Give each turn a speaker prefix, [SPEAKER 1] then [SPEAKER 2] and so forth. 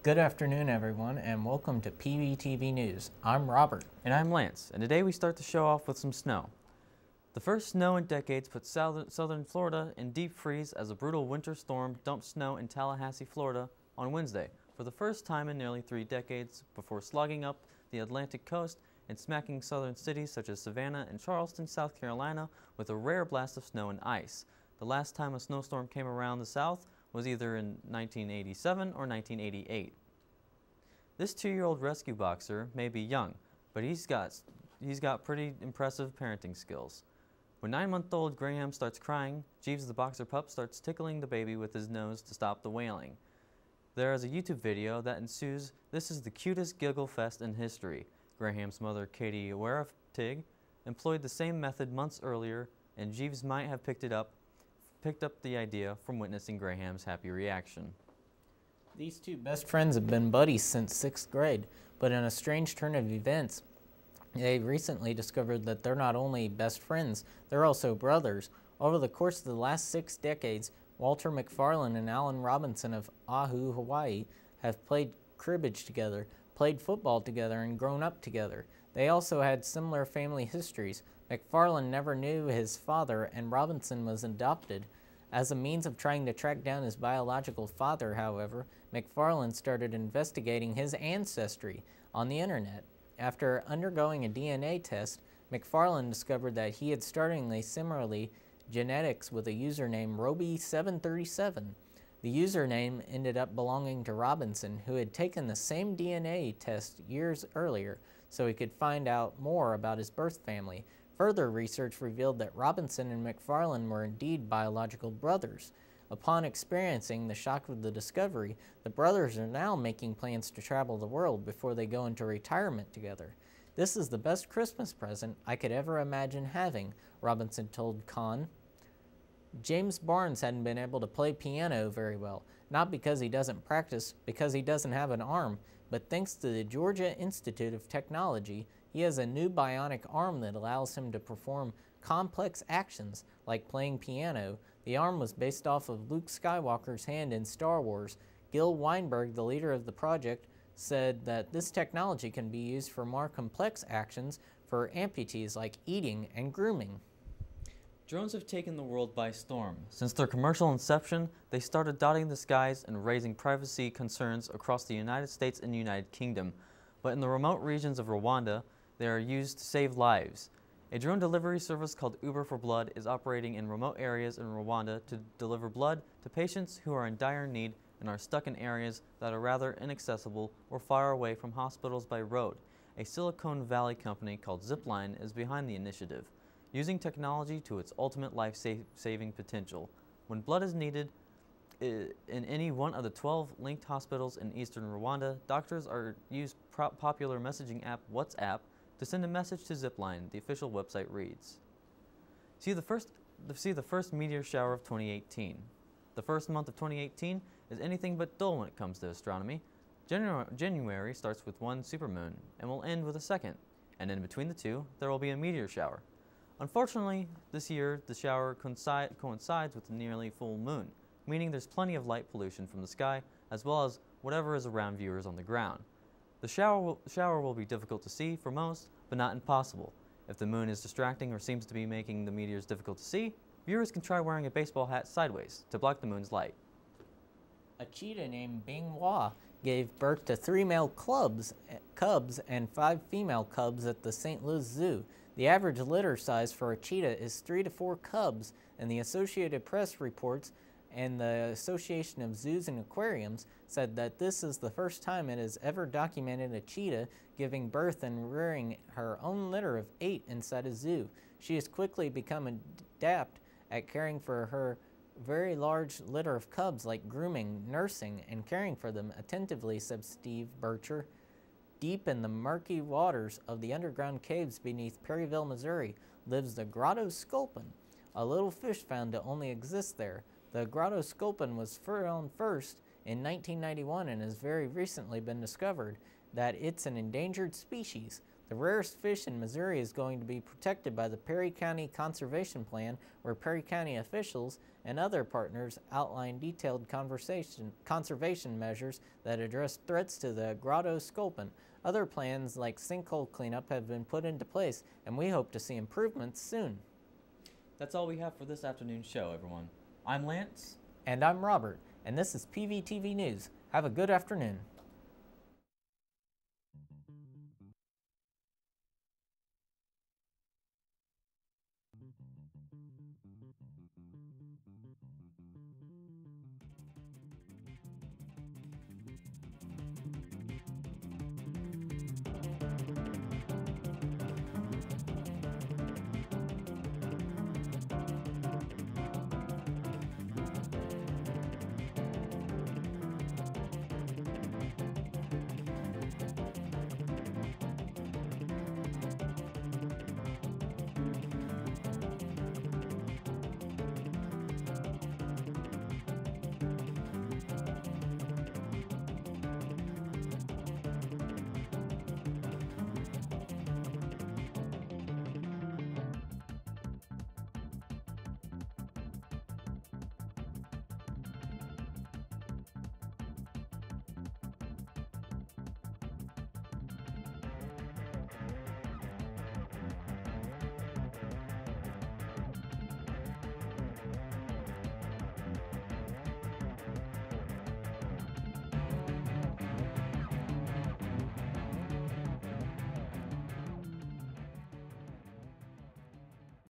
[SPEAKER 1] Good afternoon, everyone, and welcome to PVTV News. I'm Robert.
[SPEAKER 2] And I'm Lance, and today we start the show off with some snow. The first snow in decades put southern Florida in deep freeze as a brutal winter storm dumped snow in Tallahassee, Florida on Wednesday, for the first time in nearly 3 decades, before slogging up the Atlantic coast and smacking southern cities such as Savannah and Charleston, South Carolina, with a rare blast of snow and ice. The last time a snowstorm came around the South was either in 1987 or 1988. This 2-year-old rescue boxer may be young, but he's got pretty impressive parenting skills. When 9-month-old Graham starts crying, Jeeves the boxer pup starts tickling the baby with his nose to stop the wailing. There is a YouTube video that ensues. This is the cutest giggle fest in history. Graham's mother, Katie Weretig, employed the same method months earlier, and Jeeves might have picked up the idea from witnessing Graham's happy reaction.
[SPEAKER 1] These two best friends have been buddies since 6th grade, but in a strange turn of events, they recently discovered that they're not only best friends, they're also brothers. Over the course of the last 6 decades, Walter McFarlane and Alan Robinson of Oahu, Hawaii, have played cribbage together, played football together, and grown up together. They also had similar family histories. McFarlane never knew his father, and Robinson was adopted. As a means of trying to track down his biological father, however, McFarlane started investigating his ancestry on the internet. After undergoing a DNA test, McFarlane discovered that he had startlingly similarly genetics with a username Roby737. The username ended up belonging to Robinson, who had taken the same DNA test years earlier so he could find out more about his birth family. Further research revealed that Robinson and McFarlane were indeed biological brothers. Upon experiencing the shock of the discovery, the brothers are now making plans to travel the world before they go into retirement together. "This is the best Christmas present I could ever imagine having," Robinson told Con. James Barnes hadn't been able to play piano very well, not because he doesn't practice, because he doesn't have an arm, but thanks to the Georgia Institute of Technology, he has a new bionic arm that allows him to perform complex actions like playing piano. The arm was based off of Luke Skywalker's hand in Star Wars. Gil Weinberg, the leader of the project, said that this technology can be used for more complex actions for amputees like eating and grooming.
[SPEAKER 2] Drones have taken the world by storm. Since their commercial inception, they started dotting the skies and raising privacy concerns across the United States and United Kingdom. But in the remote regions of Rwanda, they are used to save lives. A drone delivery service called Uber for Blood is operating in remote areas in Rwanda to deliver blood to patients who are in dire need and are stuck in areas that are rather inaccessible or far away from hospitals by road. A Silicon Valley company called Zipline is behind the initiative, using technology to its ultimate life-saving potential. When blood is needed in any one of the 12 linked hospitals in eastern Rwanda, doctors use popular messaging app WhatsApp to send a message to Zipline, the official website reads. See the first meteor shower of 2018. The first month of 2018 is anything but dull when it comes to astronomy. January starts with one supermoon and will end with a second, and in between the two, there will be a meteor shower. Unfortunately, this year the shower coincides with a nearly full moon, meaning there's plenty of light pollution from the sky as well as whatever is around viewers on the ground. The shower will be difficult to see for most, but not impossible. If the moon is distracting or seems to be making the meteors difficult to see, viewers can try wearing a baseball hat sideways to block the moon's light.
[SPEAKER 1] A cheetah named Bing Hua gave birth to 3 male cubs and 5 female cubs at the St. Louis Zoo. The average litter size for a cheetah is 3 to 4 cubs, and the Associated Press reports and the Association of Zoos and Aquariums said that this is the first time it has ever documented a cheetah giving birth and rearing her own litter of 8 inside a zoo. She has quickly become adept at caring for her very large litter of cubs, like grooming, nursing, and caring for them attentively, said Steve Bircher. Deep in the murky waters of the underground caves beneath Perryville, Missouri, lives the grotto sculpin, a little fish found to only exist there. The grotto sculpin was found first in 1991 and has very recently been discovered that it's an endangered species. The rarest fish in Missouri is going to be protected by the Perry County Conservation Plan, where Perry County officials and other partners outline detailed conservation measures that address threats to the grotto sculpin. Other plans like sinkhole cleanup have been put into place, and we hope to see improvements soon.
[SPEAKER 2] That's all we have for this afternoon's show, everyone. I'm Lance.
[SPEAKER 1] And I'm Robert, and this is PVTV News. Have a good afternoon.